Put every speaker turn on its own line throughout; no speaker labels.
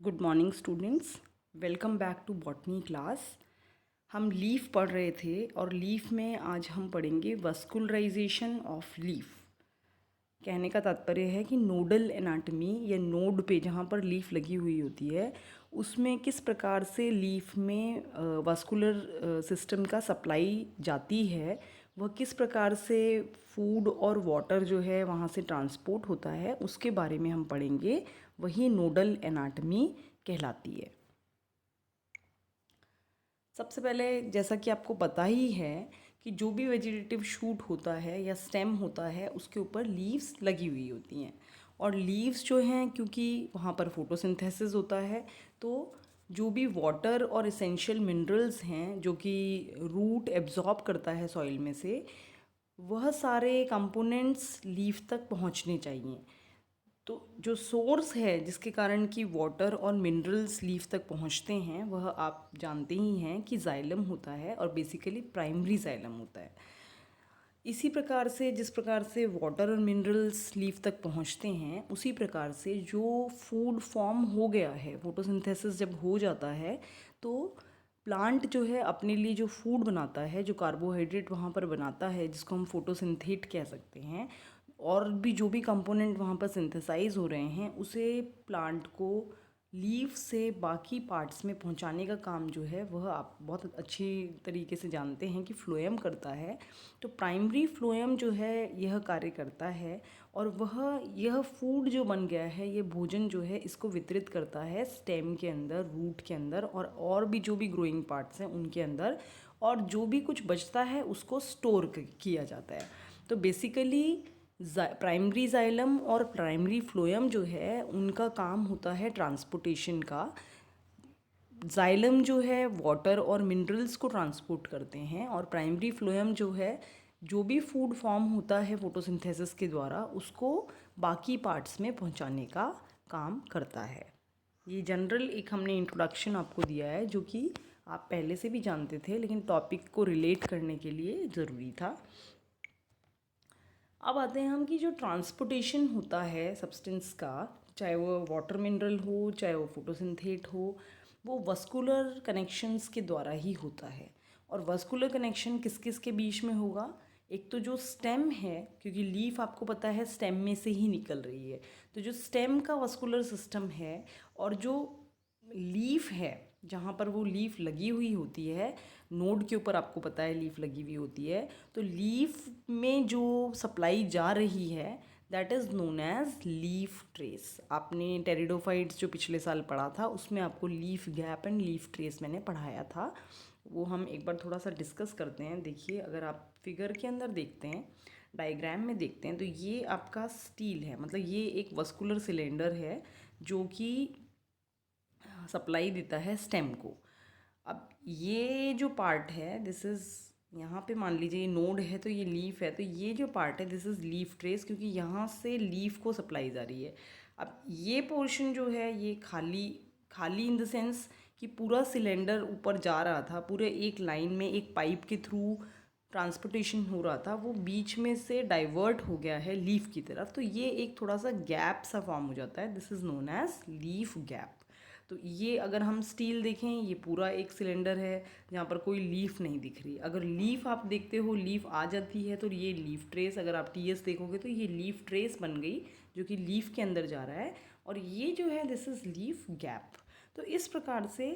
Good morning students. Welcome back to botany class. हम leaf पढ़ रहे थे और लीफ में आज हम पढ़ेंगे वस्कुलराइजेशन ऑफ लीफ। कहने का तात्पर्य है कि नोडल एनाटमी या नोड पे जहाँ पर लीफ लगी हुई होती है उसमें किस प्रकार से लीफ में वस्कुलर सिस्टम का सप्लाई जाती है, वह किस प्रकार से फूड और वाटर जो है वहाँ से ट्रांसपोर्ट होता है, उसके बारे में हम पढ़ेंगे। वही नोडल एनाटमी कहलाती है। सबसे पहले जैसा कि आपको पता ही है कि जो भी वेजिटेटिव शूट होता है या स्टेम होता है उसके ऊपर लीव्स लगी हुई होती हैं। और लीव्स जो हैं, क्योंकि वहाँ पर फोटोसिंथेसिस होता है, तो जो भी वाटर और एसेंशियल मिनरल्स हैं जो कि रूट एब्जॉर्ब करता है सॉइल में से, वह सारे कंपोनेंट्स लीफ तक पहुँचने चाहिए। तो जो सोर्स है जिसके कारण कि वाटर और मिनरल्स लीफ तक पहुंचते हैं, वह आप जानते ही हैं कि जाइलम होता है और बेसिकली प्राइमरी जाइलम होता है। इसी प्रकार से जिस प्रकार से वाटर और मिनरल्स लीफ तक पहुंचते हैं, उसी प्रकार से जो फूड फॉर्म हो गया है, फोटोसिंथेसिस जब हो जाता है, तो प्लांट जो है अपने लिए जो फूड बनाता है, जो कार्बोहाइड्रेट वहाँ पर बनाता है जिसको हम फोटोसिंथेट कह सकते हैं, और भी जो भी कंपोनेंट वहाँ पर सिंथेसाइज हो रहे हैं, उसे प्लांट को लीफ से बाकी पार्ट्स में पहुँचाने का काम जो है वह आप बहुत अच्छी तरीके से जानते हैं कि फ्लोएम करता है। तो प्राइमरी फ्लोएम जो है यह कार्य करता है और वह यह फूड जो बन गया है, ये भोजन जो है, इसको वितरित करता है स्टेम के अंदर, रूट के अंदर और भी जो भी ग्रोइंग पार्ट्स हैं उनके अंदर, और जो भी कुछ बचता है उसको स्टोर किया जाता है। तो बेसिकली प्राइमरी जाइलम और प्राइमरी फ्लोएम जो है उनका काम होता है ट्रांसपोर्टेशन का। जाइलम जो है वाटर और मिनरल्स को ट्रांसपोर्ट करते हैं, और प्राइमरी फ्लोएम जो है जो भी फूड फॉर्म होता है फोटोसिंथेसिस के द्वारा उसको बाकी पार्ट्स में पहुंचाने का काम करता है। ये जनरल एक हमने इंट्रोडक्शन आपको दिया है जो कि आप पहले से भी जानते थे, लेकिन टॉपिक को रिलेट करने के लिए ज़रूरी था। अब आते हैं हम कि जो ट्रांसपोर्टेशन होता है सब्सटेंस का, चाहे वो वाटर मिनरल हो चाहे वो फोटोसिंथेट हो, वो वस्कुलर कनेक्शंस के द्वारा ही होता है। और वस्कुलर कनेक्शन किस किस के बीच में होगा? एक तो जो स्टेम है, क्योंकि लीफ आपको पता है स्टेम में से ही निकल रही है, तो जो स्टेम का वस्कुलर सिस्टम है और जो लीफ है जहाँ पर वो लीफ लगी हुई होती है, नोड के ऊपर आपको पता है लीफ लगी हुई होती है, तो लीफ में जो सप्लाई जा रही है that is known as leaf trace. आपने टेरिडोफाइट्स जो पिछले साल पढ़ा था उसमें आपको leaf gap and leaf trace मैंने पढ़ाया था, वो हम एक बार थोड़ा सा डिस्कस करते हैं। देखिए, अगर आप फिगर के अंदर देखते हैं, डायग्राम में देखते हैं, तो ये आपका स्टील है, मतलब ये एक वस्कुलर सिलेंडर है जो कि सप्लाई देता है स्टेम को। अब ये जो पार्ट है दिस इज़, यहाँ पे मान लीजिए ये नोड है तो ये लीफ है, तो ये जो पार्ट है दिस इज़ लीफ ट्रेस, क्योंकि यहाँ से लीफ को सप्लाई जा रही है। अब ये पोर्शन जो है ये खाली खाली इन द सेंस कि पूरा सिलेंडर ऊपर जा रहा था, पूरे एक लाइन में एक पाइप के थ्रू ट्रांसपोर्टेशन हो रहा था, वो बीच में से डाइवर्ट हो गया है लीफ की तरफ, तो ये एक थोड़ा सा गैप सा फॉर्म हो जाता है, this is known as leaf gap. तो ये अगर हम स्टील देखें, ये पूरा एक सिलेंडर है जहाँ पर कोई लीफ नहीं दिख रही। अगर लीफ आप देखते हो, लीफ आ जाती है, तो ये लीफ ट्रेस, अगर आप टीएस देखोगे तो ये लीफ ट्रेस बन गई जो कि लीफ के अंदर जा रहा है, और ये जो है दिस इज़ लीफ गैप। तो इस प्रकार से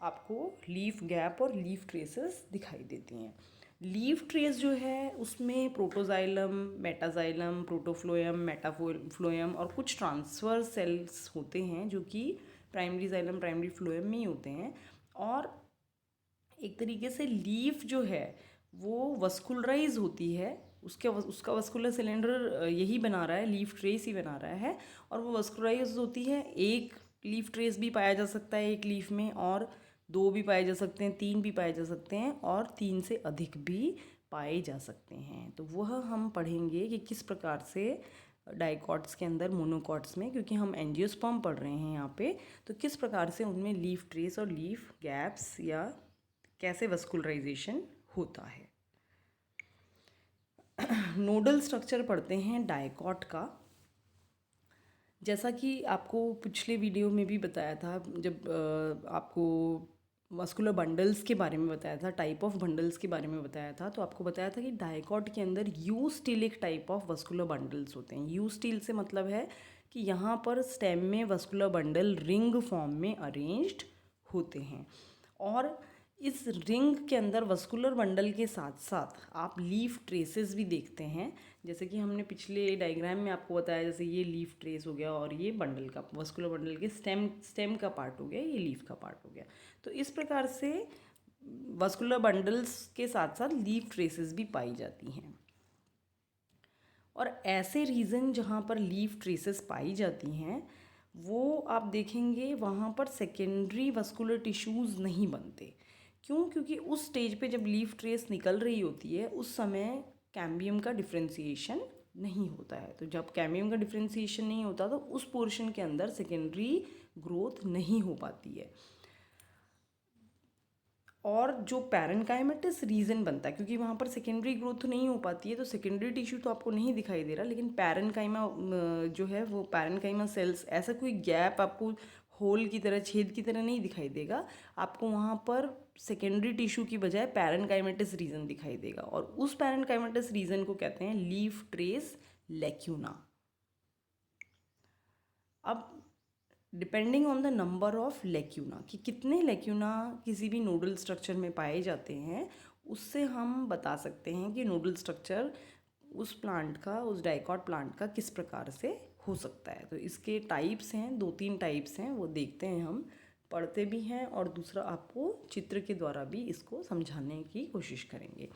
आपको लीफ गैप और लीफ ट्रेसेस दिखाई देती हैं। लीफ ट्रेस जो है उसमें प्रोटोजाइलम, मेटाजाइलम, प्रोटोफ्लोएम, मेटाफ्लोएम और कुछ ट्रांसफर सेल्स होते हैं जो कि प्राइमरी जाइलम प्राइमरी फ्लोएम में ही होते हैं। और एक तरीके से लीफ जो है वो वस्कुलराइज होती है, उसका वस्कुलर सिलेंडर यही बना रहा है, लीफ ट्रेस ही बना रहा है, और वो वस्कुलराइज होती है। एक लीफ ट्रेस भी पाया जा सकता है एक लीफ में, और दो भी पाए जा सकते हैं, तीन भी पाए जा सकते हैं, और तीन से अधिक भी पाए जा सकते हैं। तो वह हम पढ़ेंगे कि किस प्रकार से डाइकॉट्स के अंदर, मोनोकॉट्स में, क्योंकि हम एंजियोस्पर्म पढ़ रहे हैं यहाँ पे, तो किस प्रकार से उनमें लीफ ट्रेस और लीफ गैप्स या कैसे वस्कुलराइजेशन होता है। नोडल स्ट्रक्चर पढ़ते हैं डाइकॉट का। जैसा कि आपको पिछले वीडियो में भी बताया था, जब आपको वस्कुलर बंडल्स के बारे में बताया था, टाइप ऑफ बंडल्स के बारे में बताया था, तो आपको बताया था कि डाइकॉट के अंदर यू स्टील एक टाइप ऑफ वस्कुलर बंडल्स होते हैं। यू स्टील से मतलब है कि यहाँ पर स्टेम में वस्कुलर बंडल रिंग फॉर्म में अरेंज्ड होते हैं, और इस रिंग के अंदर वस्कुलर बंडल के साथ साथ आप लीफ ट्रेसेस भी देखते हैं। जैसे कि हमने पिछले डायग्राम में आपको बताया, जैसे ये लीफ ट्रेस हो गया और ये बंडल का, वस्कुलर बंडल के स्टेम का पार्ट हो गया, ये लीफ का पार्ट हो गया। तो इस प्रकार से वस्कुलर बंडल्स के साथ साथ लीफ ट्रेसेस भी पाई जाती हैं। और ऐसे रीजन जहाँ पर लीफ ट्रेसेस पाई जाती हैं, वो आप देखेंगे वहाँ पर सेकेंडरी वस्कुलर टिश्यूज़ नहीं बनते। क्यों? क्योंकि उस स्टेज पे जब लीफ ट्रेस निकल रही होती है, उस समय कैम्बियम का डिफ्रेंसिएशन नहीं होता है। तो जब कैम्बियम का डिफ्रेंसिएशन नहीं होता, तो उस पोर्शन के अंदर सेकेंडरी ग्रोथ नहीं हो पाती है। और जो पैरेनकाइमेटिस रीजन बनता है, क्योंकि वहाँ पर सेकेंडरी ग्रोथ तो नहीं हो पाती है, तो सेकेंडरी टिश्यू तो आपको नहीं दिखाई दे रहा, लेकिन पैरेनकाइमा जो है वो पैरेनकाइमा सेल्स, ऐसा कोई गैप आपको होल की तरह, छेद की तरह नहीं दिखाई देगा। आपको वहाँ पर सेकेंडरी टिश्यू की बजाय पैरेनकाइमेटिस रीजन दिखाई देगा, और उस पैरेनकाइमेटिस रीजन को कहते हैं लीफ ट्रेस लेक्यूना। अब depending on the number of lacuna, कि कितने लेक्यूना किसी भी नोडल स्ट्रक्चर में पाए जाते हैं, उससे हम बता सकते हैं कि नोडल स्ट्रक्चर उस प्लांट का, उस डाइकॉट प्लांट का किस प्रकार से हो सकता है। तो इसके टाइप्स हैं, 2-3 टाइप्स हैं, वो देखते हैं, हम पढ़ते भी हैं, और दूसरा आपको चित्र के द्वारा भी इसको समझाने की कोशिश करेंगे।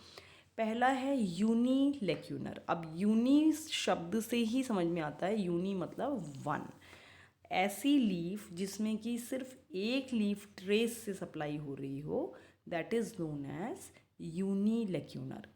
पहला है यूनी लेक्यूनर। अब यूनी शब्द से ही समझ में आता है, यूनी मतलब वन। ऐसी लीफ जिसमें कि सिर्फ एक लीफ ट्रेस से सप्लाई हो रही हो, दैट इज नोन एज यूनिलेक्यूनर।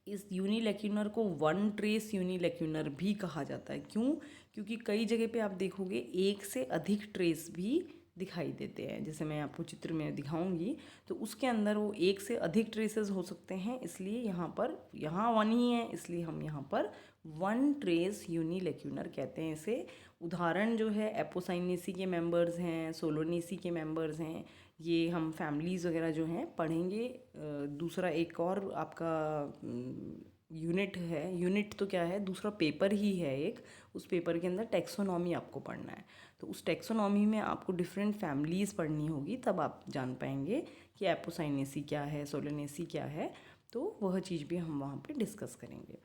इस यूनिलेक्यूनर को वन ट्रेस यूनिलेक्यूनर भी कहा जाता है। क्यों? क्योंकि कई जगह पे आप देखोगे एक से अधिक ट्रेस भी दिखाई देते हैं। जैसे मैं आपको चित्र में दिखाऊंगी, तो उसके अंदर वो एक से अधिक ट्रेसेस हो सकते हैं, इसलिए यहाँ वन ही है, इसलिए हम यहाँ पर वन ट्रेस यूनिलेक्यूनर कहते हैं इसे। उदाहरण जो है एपोसाइनेसी के मेंबर्स हैं, सोलोनेसी के मेंबर्स हैं, ये हम फैमिलीज़ वगैरह जो हैं पढ़ेंगे। दूसरा एक और आपका यूनिट है, यूनिट तो क्या है, दूसरा पेपर ही है एक, उस पेपर के अंदर टेक्सोनॉमी आपको पढ़ना है। तो उस टेक्सोनॉमी में आपको डिफरेंट फैमिलीज़ पढ़नी होगी, तब आप जान पाएंगे कि एपोसाइनेसी क्या है, सोलोनेसी क्या है। तो वह चीज़ भी हम वहाँ पे डिस्कस करेंगे।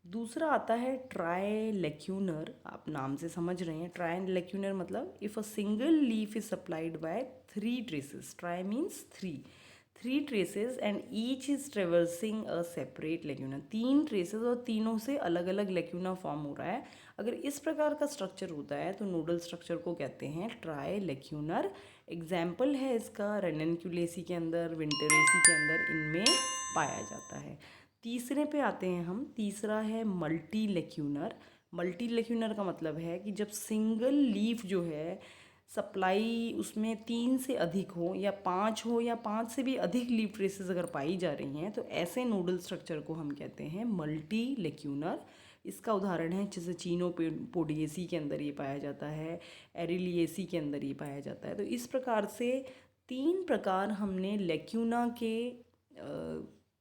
दूसरा आता है ट्राइलेक्यूनर। आप नाम से समझ रहे हैं, ट्राइलेक्यूनर मतलब if a single leaf is supplied by 3 traces, tri means 3 traces and each is traversing a separate lacuna. 3 traces और तीनों से अलग अलग लेक्यूना फॉर्म हो रहा है। अगर इस प्रकार का स्ट्रक्चर होता है तो नोडल स्ट्रक्चर को कहते हैं ट्राइलेक्यूनर। एग्जाम्पल है इसका रेननक्यूलेसी के अंदर, विंटरेसी के अंदर, इनमें पाया जाता है। तीसरे पे आते हैं हम। तीसरा है मल्टी लेक्यूनर। मल्टी लेक्यूनर का मतलब है कि जब सिंगल लीफ जो है सप्लाई उसमें 3 से अधिक हो, या 5 हो, या 5 से भी अधिक लीफ ट्रेसेस अगर पाई जा रही हैं, तो ऐसे नोडल स्ट्रक्चर को हम कहते हैं मल्टी लेक्यूनर। इसका उदाहरण है जैसे चीनोपोडिएसी के अंदर ये पाया जाता है, एरिलिएसी के अंदर ये पाया जाता है। तो इस प्रकार से 3 प्रकार हमने लेक्यूना के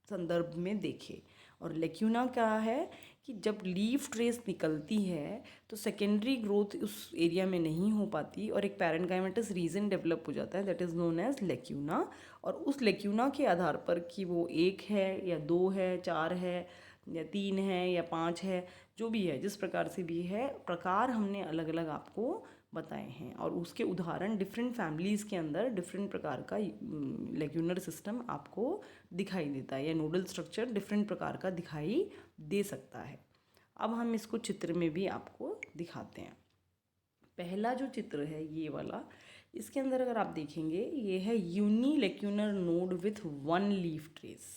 संदर्भ में देखे। और लेक्यूना क्या है कि जब लीफ ट्रेस निकलती है तो सेकेंडरी ग्रोथ उस एरिया में नहीं हो पाती, और एक पैरेनकाइमेटिस रीजन डेवलप हो जाता है, दैट इज़ नोन एज लेक्यूना। और उस लेक्यूना के आधार पर कि वो 1 है या 2 है, 4 है या 3 है या 5 है, जो भी है, जिस प्रकार से भी है, प्रकार हमने अलग अलग आपको बताए हैं। और उसके उदाहरण डिफरेंट फैमिलीज़ के अंदर डिफरेंट प्रकार का लेक्यूनर सिस्टम आपको दिखाई देता है, या नोडल स्ट्रक्चर डिफरेंट प्रकार का दिखाई दे सकता है। अब हम इसको चित्र में भी आपको दिखाते हैं। पहला जो चित्र है ये वाला, इसके अंदर अगर आप देखेंगे, ये है unilacunar node with one leaf trace.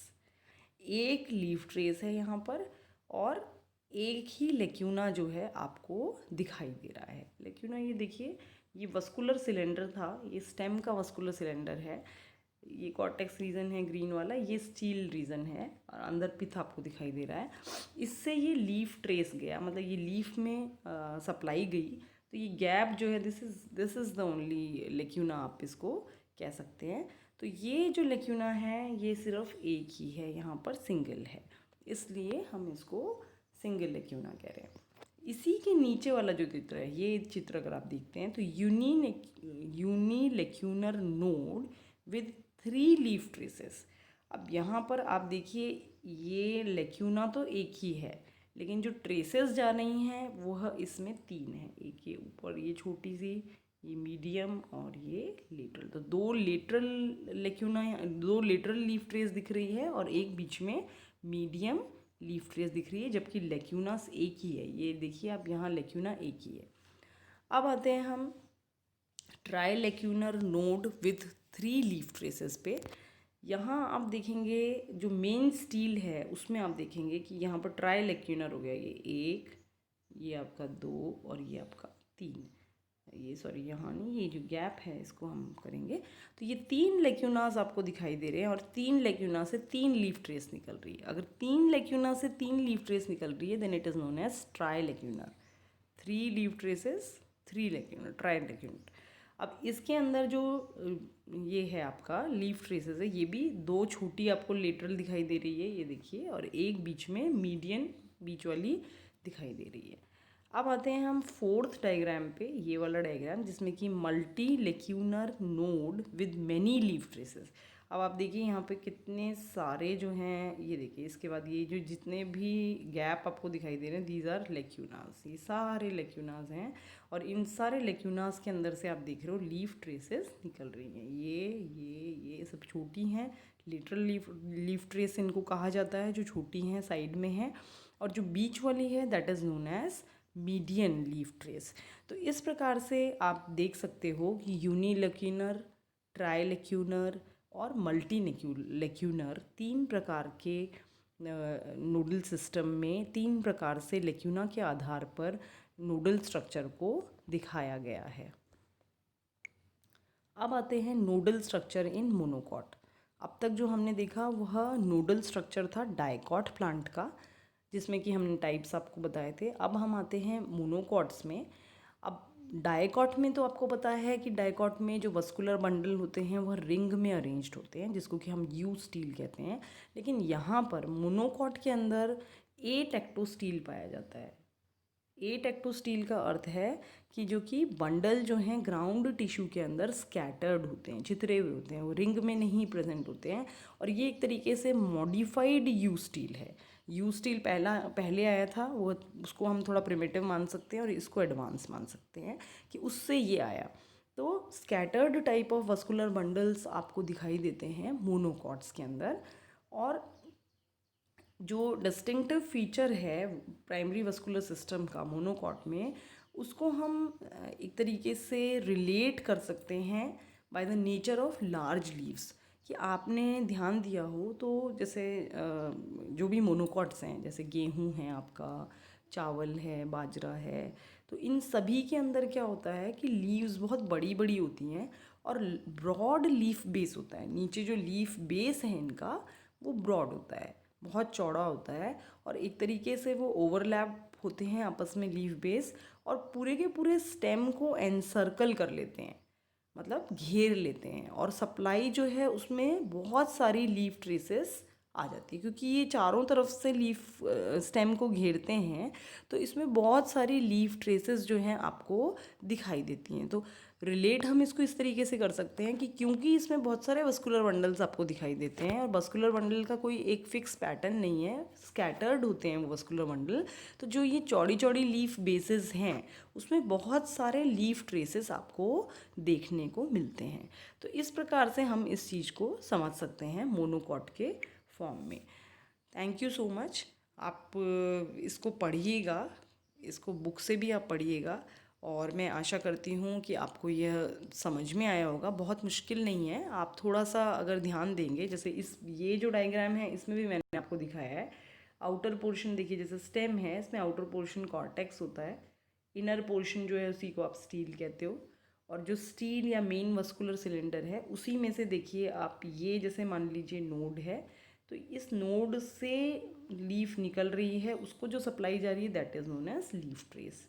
एक लीफ ट्रेस है यहाँ पर, और एक ही लेक्यूना जो है आपको दिखाई दे रहा है। लेक्यूना ये देखिए, ये वस्कुलर सिलेंडर था, ये स्टेम का वस्कुलर सिलेंडर है। ये कॉर्टेक्स रीजन है ग्रीन वाला, ये स्टील रीजन है और अंदर पिथ आपको दिखाई दे रहा है। इससे ये लीफ ट्रेस गया, मतलब ये लीफ में सप्लाई गई, तो ये गैप जो है दिस इज़ द ओनली लेक्यूना, आप इसको कह सकते हैं। तो ये जो लेक्यूना है ये सिर्फ एक ही है, यहाँ पर सिंगल है, इसलिए हम इसको सिंगल लेक्यूना कह रहे हैं। इसी के नीचे वाला जो चित्र है, ये चित्र अगर आप देखते हैं तो यूनिलेक्यूनर नोड विद 3 लीफ ट्रेसेस। अब यहाँ पर आप देखिए ये लेक्यूना तो एक ही है, लेकिन जो ट्रेसेस जा रही हैं वह इसमें 3 है। एक ये ऊपर ये छोटी सी, ये मीडियम और ये लेटरल। तो 2 लेटरल लेक्यूना, 2 लेटरल लीफ ट्रेस दिख रही है और एक बीच में मीडियम लीफ ट्रेस दिख रही है, जबकि लेक्यूनास एक ही है। ये देखिए आप, यहाँ लेक्यूना एक ही है। अब आते हैं हम trilacunar node with 3 leaf traces पे। यहाँ आप देखेंगे जो मेन स्टील है उसमें आप देखेंगे कि यहाँ पर ट्राई लेक्यूनर हो गया, ये 1, ये आपका 2 और ये आपका 3। ये सॉरी यहाँ नहीं, ये जो गैप है इसको हम करेंगे। तो ये 3 लेक्यूनास आपको दिखाई दे रहे हैं और 3 लेक्यूना से 3 लीफ ट्रेस निकल रही है। अगर 3 लेक्यूना से 3 लीफ ट्रेस निकल रही है then it is known as trilacunar. 3 leaf traces 3 lacunar, trilacunar. अब इसके अंदर जो ये है आपका लीफ ट्रेसेस है, ये भी 2 छोटी आपको लेटरल दिखाई दे रही है, ये देखिए, और एक बीच में मीडियन बीच वाली दिखाई दे रही है। अब आते हैं हम 4th डायग्राम पे, ये वाला डायग्राम जिसमें कि multilacunar node with many leaf traces. अब आप देखिए यहाँ पे कितने सारे जो हैं, ये देखिए, इसके बाद ये जो जितने भी गैप आपको दिखाई दे रहे हैं दीज आर लेक्यूनास, ये सारे लेक्यूनास हैं। और इन सारे लेक्यूनास के अंदर से आप देख रहे हो लीफ ट्रेसेस निकल रही हैं। ये सब छोटी हैं, लिटरल लीफ ट्रेस इनको कहा जाता है, जो छोटी हैं साइड में हैं। और जो बीच वाली है that is known as median leaf trace. तो इस प्रकार से आप देख सकते हो कि यूनिलेक्यूनर, ट्राईलेक्यूनर और मल्टी लेक्यूनर 3 प्रकार के नोडल सिस्टम में 3 प्रकार से लेक्यूना के आधार पर नोडल स्ट्रक्चर को दिखाया गया है। अब आते हैं नोडल स्ट्रक्चर इन मोनोकॉट। अब तक जो हमने देखा वह नोडल स्ट्रक्चर था डाइकॉट प्लांट का, जिसमें कि हमने टाइप्स आपको बताए थे। अब हम आते हैं मोनोकॉट्स में। अब डाइकॉट में तो आपको पता है कि डाइकॉट में जो वस्कुलर बंडल होते हैं वह रिंग में अरेंज्ड होते हैं, जिसको कि हम यू स्टील कहते हैं। लेकिन यहाँ पर मोनोकॉट के अंदर एटेक्टोस्टील पाया जाता है। एटेक्टोस्टील का अर्थ है कि जो कि बंडल जो हैं ग्राउंड टिश्यू के अंदर स्कैटर्ड होते हैं, छितरे हुए होते हैं, वो रिंग में नहीं प्रेजेंट होते हैं। और ये एक तरीके से मॉडिफाइड यू स्टील है। यू स्टील पहले आया था, वो उसको हम थोड़ा प्रिमिटिव मान सकते हैं और इसको एडवांस मान सकते हैं कि उससे ये आया। तो scattered type of vascular bundles आपको दिखाई देते हैं मोनोकॉट्स के अंदर। और जो डिस्टिंक्टिव फीचर है प्राइमरी वस्कुलर सिस्टम का मोनोकॉट में, उसको हम एक तरीके से रिलेट कर सकते हैं by the nature of large leaves. कि आपने ध्यान दिया हो तो जैसे जो भी मोनोकॉट्स हैं, जैसे गेहूं है आपका, चावल है, बाजरा है, तो इन सभी के अंदर क्या होता है कि लीव्स बहुत बड़ी बड़ी होती हैं और ब्रॉड लीफ बेस होता है। नीचे जो लीफ बेस है इनका वो ब्रॉड होता है, बहुत चौड़ा होता है, और एक तरीके से वो ओवरलैप होते हैं आपस में लीफ बेस, और पूरे के पूरे स्टेम को एनसर्कल कर लेते हैं, मतलब घेर लेते हैं। और सप्लाई जो है उसमें बहुत सारी लीफ ट्रेसेस आ जाती है, क्योंकि ये चारों तरफ से लीफ स्टेम को घेरते हैं, तो इसमें बहुत सारी लीफ ट्रेसेस जो हैं आपको दिखाई देती हैं। तो रिलेट हम इसको इस तरीके से कर सकते हैं कि क्योंकि इसमें बहुत सारे वस्कुलर बंडल्स आपको दिखाई देते हैं और वस्कुलर बंडल का कोई एक फिक्स पैटर्न नहीं है, स्कैटर्ड होते हैं वो वस्कुलर बंडल, तो जो ये चौड़ी चौड़ी लीफ बेसेस हैं उसमें बहुत सारे लीफ ट्रेसेस आपको देखने को मिलते हैं। तो इस प्रकार से हम इस चीज़ को समझ सकते हैं मोनोकॉट के फॉर्म में। Thank you so much. आप इसको पढ़िएगा, इसको बुक से भी आप पढ़िएगा, और मैं आशा करती हूँ कि आपको यह समझ में आया होगा। बहुत मुश्किल नहीं है, आप थोड़ा सा अगर ध्यान देंगे, जैसे ये जो डायग्राम है इसमें भी मैंने आपको दिखाया है। आउटर पोर्शन देखिए, जैसे स्टेम है इसमें आउटर पोर्शन कॉर्टेक्स होता है, इनर पोर्शन जो है उसी को आप स्टील कहते हो, और जो स्टील या मेन वस्कुलर सिलेंडर है उसी में से देखिए आप, ये जैसे मान लीजिए नोड है, तो इस नोड से लीफ निकल रही है, उसको जो सप्लाई जा रही है that is known as leaf trace.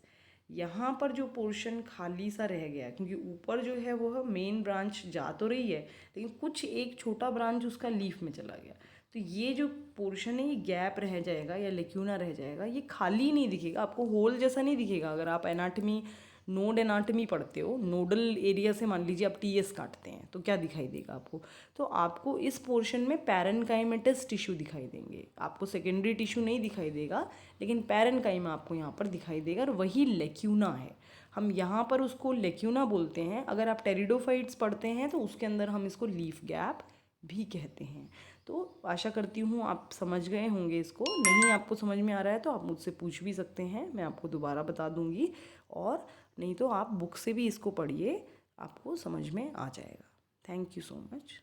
यहाँ पर जो पोर्शन खाली सा रह गया, क्योंकि ऊपर जो है वो मेन ब्रांच जा तो रही है लेकिन कुछ एक छोटा ब्रांच उसका लीफ में चला गया, तो ये जो पोर्शन है ये गैप रह जाएगा या लेक्यूना रह जाएगा, ये खाली नहीं दिखेगा आपको, होल जैसा नहीं दिखेगा। अगर आप एनाटमी, नोड एनाटमी पढ़ते हो, नोडल एरिया से मान लीजिए आप टीएस काटते हैं तो क्या दिखाई देगा आपको, तो आपको इस पोर्शन में पैरेन्काइमेटस टिश्यू दिखाई देंगे, आपको सेकेंडरी टिश्यू नहीं दिखाई देगा, लेकिन पैरेन्काइमा आपको यहाँ पर दिखाई देगा, और वही लेक्यूना है। हम यहाँ पर उसको लेक्यूना बोलते हैं। अगर आप टेरिडोफाइट्स पढ़ते हैं तो उसके अंदर हम इसको लीफ गैप भी कहते हैं। तो आशा करती हूँ आप समझ गए होंगे इसको। नहीं आपको समझ में आ रहा है तो आप मुझसे पूछ भी सकते हैं, मैं आपको दोबारा बता दूँगी, और नहीं तो आप बुक से भी इसको पढ़िए, आपको समझ में आ जाएगा। Thank you so much.